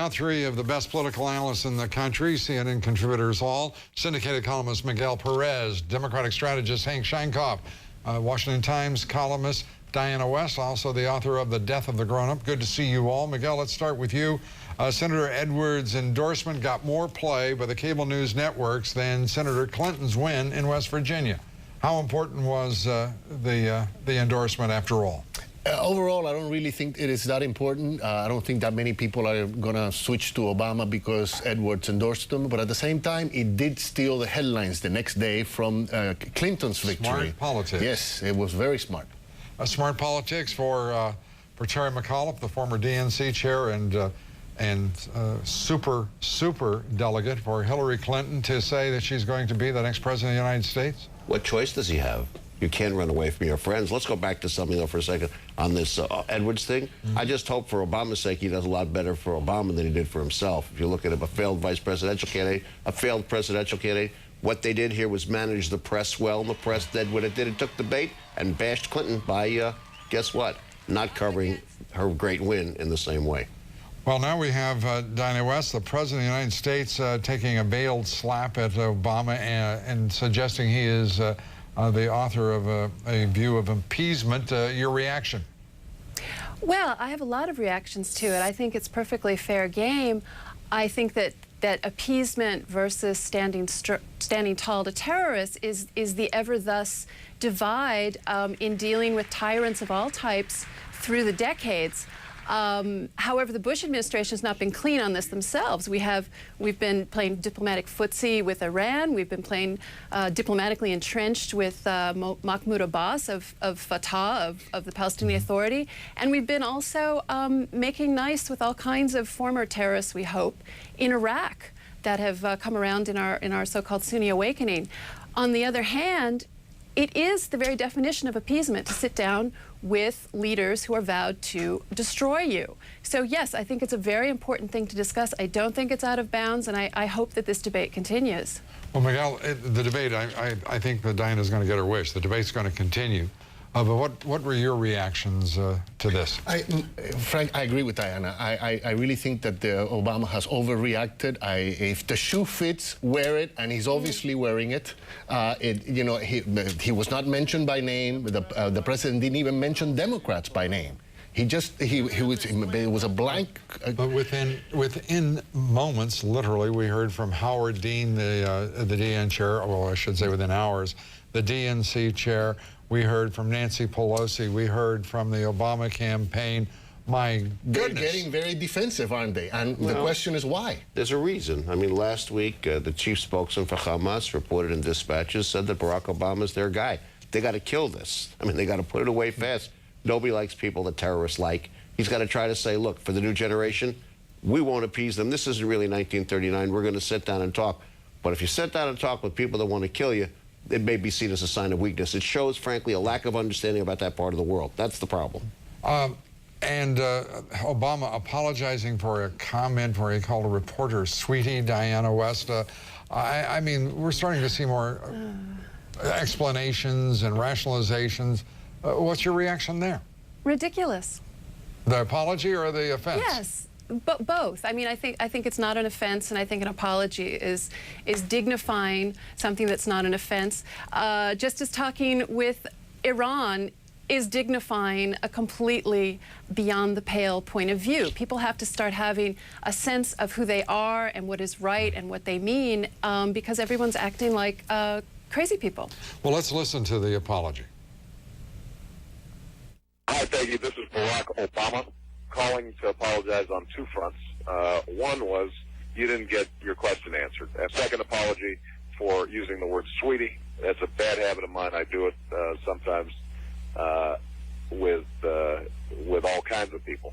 now three of the best political analysts in the country, CNN contributors all, syndicated columnist Miguel Perez, Democratic strategist Hank Scheinkoff, Washington Times columnist Diana West, also the author of The Death of the Grown-Up. Good to see you all. Miguel, let's start with you. Senator Edwards' endorsement got more play by the cable news networks than Senator Clinton's win in West Virginia. How important was the endorsement after all? Overall, I don't really think it is that important. I don't think that many people are going to switch to Obama because Edwards endorsed him. But at the same time, it did steal the headlines the next day from Clinton's victory. Smart politics. Yes, it was very smart. Smart politics for Terry McAuliffe, the former DNC chair and super delegate for Hillary Clinton, to say that she's going to be the next president of the United States? What choice does he have? You can't run away from your friends. Let's go back to something, though, for a second on this Edwards thing. I just hope for Obama's sake he does a lot better for Obama than he did for himself. If you look at him, a failed vice presidential candidate, a failed presidential candidate, what they did here was manage the press well, and the press did what it did. It took the bait and bashed Clinton by, guess what, not covering her great win in the same way. Well, now we have Diana West, the President of the United States, taking a veiled slap at Obama and suggesting he is the author of a view of appeasement. Your reaction? Well, I have a lot of reactions to it. I think it's perfectly fair game. I think that appeasement versus standing tall to terrorists is the ever thus divide in dealing with tyrants of all types through the decades. However, the Bush administration has not been clean on this themselves. We've been playing diplomatic footsie with Iran. We've been playing diplomatically entrenched with Mahmoud Abbas of Fatah, of the Palestinian Authority. And we've been also making nice with all kinds of former terrorists, we hope, in Iraq that have come around in our so-called Sunni awakening. On the other hand, it is the very definition of appeasement to sit down with leaders who are vowed to destroy you. So yes, I think it's a very important thing to discuss. I don't think it's out of bounds, and I hope that this debate continues. Well, Miguel, the debate, I think that Diana's going to get her wish. The debate's going to continue. But what were your reactions to this? Frank, I agree with Diana. I really think that Obama has overreacted. If the shoe fits, wear it, and he's obviously wearing it. He was not mentioned by name. The president didn't even mention Democrats by name. It was a blank. But within moments, literally, we heard from Howard Dean, the DN chair. Well, I should say within hours, the DNC chair. We heard from Nancy Pelosi. We heard from the Obama campaign. My goodness. They're getting very defensive, aren't they? And the question is why? There's a reason. I mean, last week, the chief spokesman for Hamas reported in dispatches, said that Barack Obama's their guy. They got to kill this. I mean, they got to put it away fast. Nobody likes people that terrorists like. He's got to try to say, look, for the new generation, we won't appease them. This isn't really 1939. We're going to sit down and talk. But if you sit down and talk with people that want to kill you, it may be seen as a sign of weakness. It shows, frankly, a lack of understanding about that part of the world. That's the problem. Obama apologizing for a comment where he called a reporter sweetie, Diana West. I mean, we're starting to see more explanations and rationalizations. What's your reaction there? Ridiculous. The apology or the offense? Yes. Both. I mean, I think it's not an offense, and I think an apology is dignifying something that's not an offense. Just as talking with Iran is dignifying a completely beyond the pale point of view. People have to start having a sense of who they are and what is right and what they mean, because everyone's acting like crazy people. Well, let's listen to the apology. Hi, Peggy. This is Barack Obama, calling to apologize on two fronts. One was you didn't get your question answered. And second apology for using the word sweetie. That's a bad habit of mine. I do it sometimes with all kinds of people.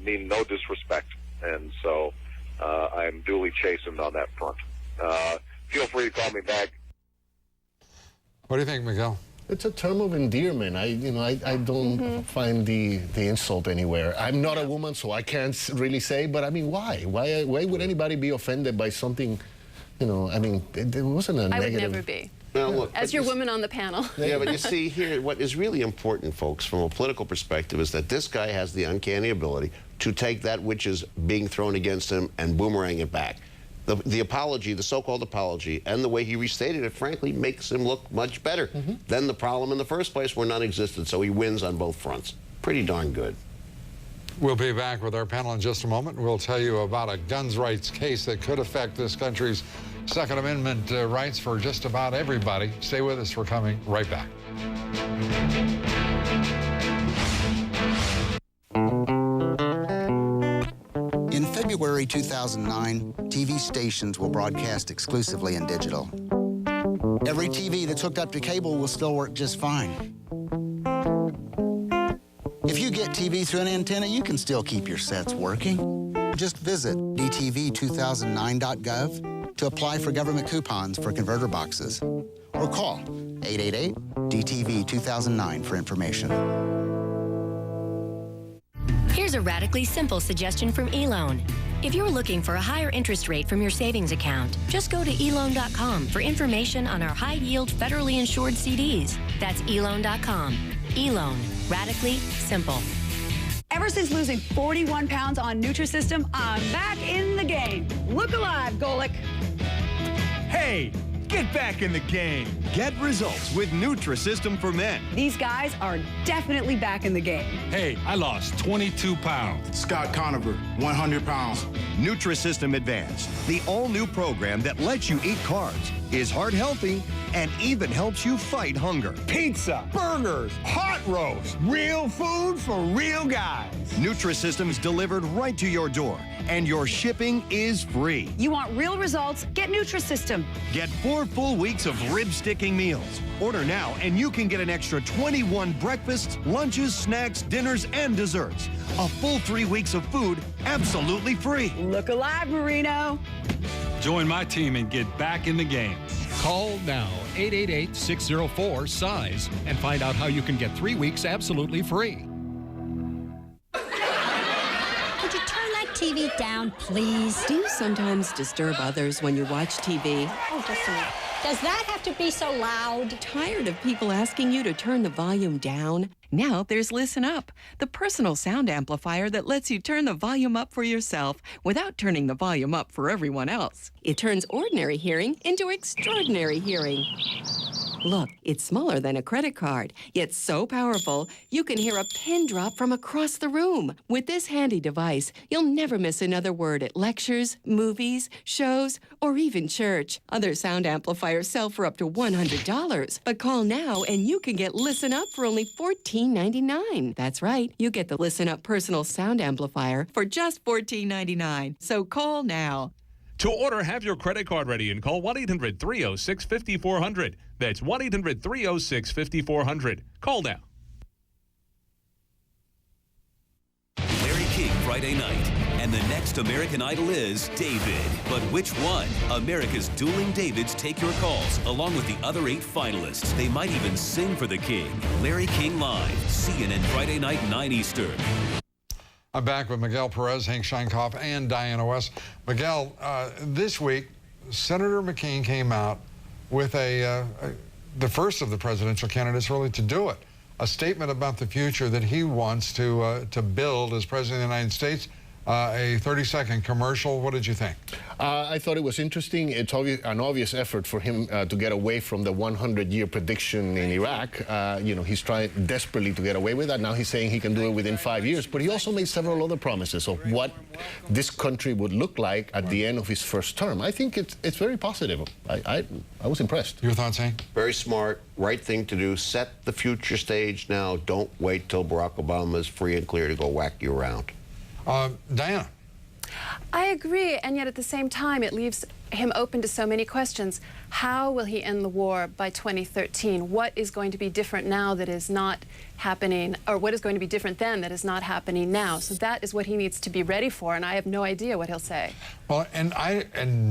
Mean no disrespect. And so I am duly chastened on that front. Feel free to call me back. What do you think, Miguel? It's a term of endearment. I don't find the insult anywhere. I'm not a woman, so I can't really say. But I mean, why? Why would anybody be offended by something? I mean, it wasn't a negative. I would never be. Now, look, as your woman on the panel. Yeah, but you see here, what is really important, folks, from a political perspective, is that this guy has the uncanny ability to take that which is being thrown against him and boomerang it back. The apology, the so-called apology, and the way he restated it, frankly, makes him look much better than the problem in the first place where none existed. So he wins on both fronts. Pretty darn good. We'll be back with our panel in just a moment. We'll tell you about a guns rights case that could affect this country's Second Amendment rights for just about everybody. Stay with us. We're coming right back. In February 2009, TV stations will broadcast exclusively in digital. Every TV that's hooked up to cable will still work just fine. If you get TV through an antenna, you can still keep your sets working. Just visit dtv2009.gov to apply for government coupons for converter boxes. Or call 888-DTV-2009 for information. Here's a radically simple suggestion from eLoan. If you're looking for a higher interest rate from your savings account, just go to eLoan.com for information on our high-yield federally insured CDs. That's eLoan.com. eLoan. Radically simple. Ever since losing 41 pounds on Nutrisystem, I'm back in the game. Look alive, Golic. Hey, get back in the game. Get results with Nutrisystem for Men. These guys are definitely back in the game. Hey, I lost 22 pounds. Scott Conover, 100 pounds. Nutrisystem Advanced, the all-new program that lets you eat carbs, is heart healthy, and even helps you fight hunger. Pizza, burgers, hot roast, real food for real guys. Nutrisystem's delivered right to your door, and your shipping is free. You want real results? Get Nutrisystem. Get 4 full weeks of rib-sticking meals. Order now, and you can get an extra 21 breakfasts, lunches, snacks, dinners, and desserts. A full 3 weeks of food absolutely free. Look alive, Marino. Join my team and get back in the game. Call now, 888-604-SIZE, and find out how you can get 3 weeks absolutely free. Could you turn that TV down, please? Do you sometimes disturb others when you watch TV? Oh, just a minute. Does that have to be so loud? Tired of people asking you to turn the volume down? Now there's Listen Up, the personal sound amplifier that lets you turn the volume up for yourself without turning the volume up for everyone else. It turns ordinary hearing into extraordinary hearing. Look, it's smaller than a credit card, yet so powerful, you can hear a pin drop from across the room. With this handy device, you'll never miss another word at lectures, movies, shows, or even church. Other sound amplifiers sell for up to $100. But call now and you can get Listen Up for only $14.99. That's right, you get the Listen Up personal sound amplifier for just $14.99. So call now. To order, have your credit card ready and call 1-800-306-5400. That's 1-800-306-5400. Call now. Larry King Friday night. And the next American Idol is David. But which one? America's dueling Davids take your calls, along with the other 8 finalists. They might even sing for the King. Larry King Live. CNN Friday night, 9 Eastern. I'm back with Miguel Perez, Hank Scheinkoff, and Diana West. Miguel, this week, Senator McCain came out with the first of the presidential candidates really to do it, a statement about the future that he wants to build as president of the United States. A 30-second commercial. What did you think? I thought it was interesting. It's an obvious effort for him to get away from the 100-year prediction in Iraq. You know, he's trying desperately to get away with that. Now he's saying he can do it within 5 years. But he also made several other promises of what this country would look like at the end of his first term. I think it's very positive. I was impressed. Your thoughts, Hank? Very smart, right thing to do. Set the future stage now. Don't wait till Barack Obama is free and clear to go whack you around. Diana. I agree, and yet at the same time, it leaves him open to so many questions. How will he end the war by 2013? What is going to be different now that is not happening, or what is going to be different then that is not happening now? So that is what he needs to be ready for, and I have no idea what he'll say. Well, and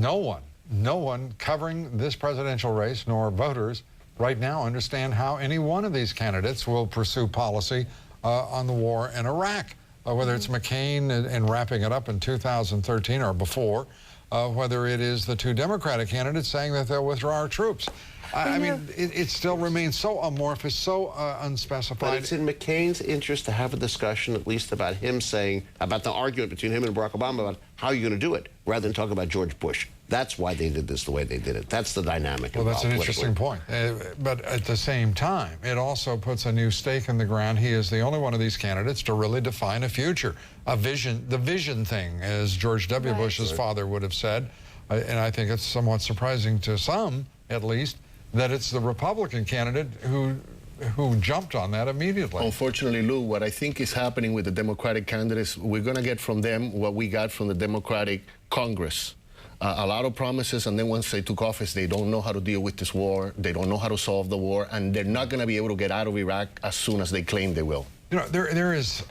no one covering this presidential race, nor voters right now, understand how any one of these candidates will pursue policy on the war in Iraq. Whether it's McCain and wrapping it up in 2013 or before, whether it is the two Democratic candidates saying that they'll withdraw our troops. I mean, it still remains so amorphous, so unspecified. But it's in McCain's interest to have a discussion, at least about him saying, about the argument between him and Barack Obama about how you're going to do it, rather than talk about George Bush. That's why they did this the way they did it. That's the dynamic. Well, that's an interesting point. But at the same time, it also puts a new stake in the ground. He is the only one of these candidates to really define a future, a vision, the vision thing, as George W. Bush's father would have said. And I think it's somewhat surprising to some, at least, that it's the Republican candidate who jumped on that immediately. Unfortunately, Lou, what I think is happening with the Democratic candidates, we're going to get from them what we got from the Democratic Congress. A lot of promises, and then once they took office, they don't know how to deal with this war, they don't know how to solve the war, and they're not going to be able to get out of Iraq as soon as they claim they will. You know, there's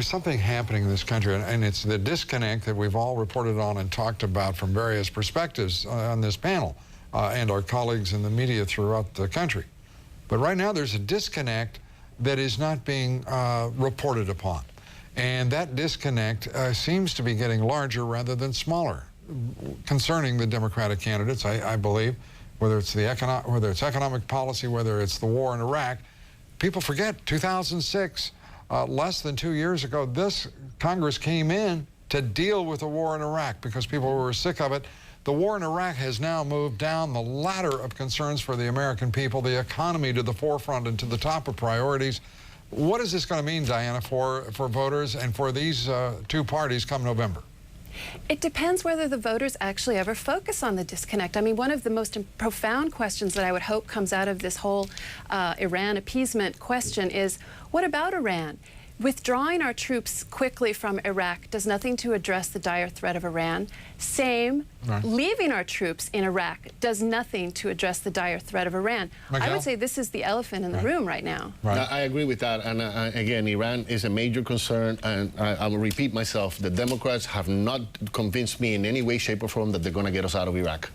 something happening in this country, and it's the disconnect that we've all reported on and talked about from various perspectives on this panel. And our colleagues in the media throughout the country. But right now there's a disconnect that is not being reported upon. And that disconnect seems to be getting larger rather than smaller concerning the Democratic candidates, I believe, whether it's economic policy, whether it's the war in Iraq. People forget 2006, less than 2 years ago, this Congress came in to deal with the war in Iraq because people were sick of it. The war in Iraq has now moved down the ladder of concerns for the American people, the economy to the forefront and to the top of priorities. What is this going to mean, Diana, for voters and for these two parties come November? It depends whether the voters actually ever focus on the disconnect. I mean, one of the most profound questions that I would hope comes out of this whole Iran appeasement question is, what about Iran? Withdrawing our troops quickly from Iraq does nothing to address the dire threat of Iran. Same, leaving our troops in Iraq does nothing to address the dire threat of Iran. Miguel? I would say this is the elephant in the room right now. I agree with that. And again, Iran is a major concern. And I will repeat myself, the Democrats have not convinced me in any way, shape, or form that they're going to get us out of Iraq.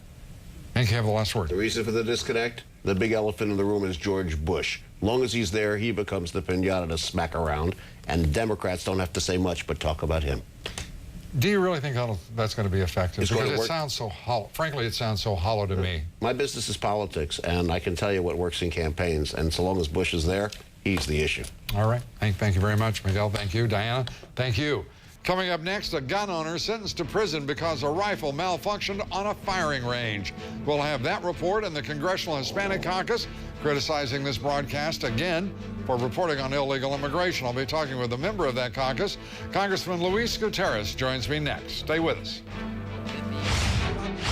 Thank you. Have the last word. The reason for the disconnect? The big elephant in the room is George Bush. Long as he's there, he becomes the pinata to smack around, and Democrats don't have to say much but talk about him. Do you really think that's going to be effective? It's because going to it sounds so hollow. Frankly, it sounds so hollow to me. My business is politics, and I can tell you what works in campaigns, and so long as Bush is there, he's the issue. All right. Thank you very much, Miguel. Thank you. Diana, thank you. Coming up next, a gun owner sentenced to prison because a rifle malfunctioned on a firing range. We'll have that report, and the Congressional Hispanic Caucus criticizing this broadcast again for reporting on illegal immigration. I'll be talking with a member of that caucus. Congressman Luis Gutierrez joins me next. Stay with us.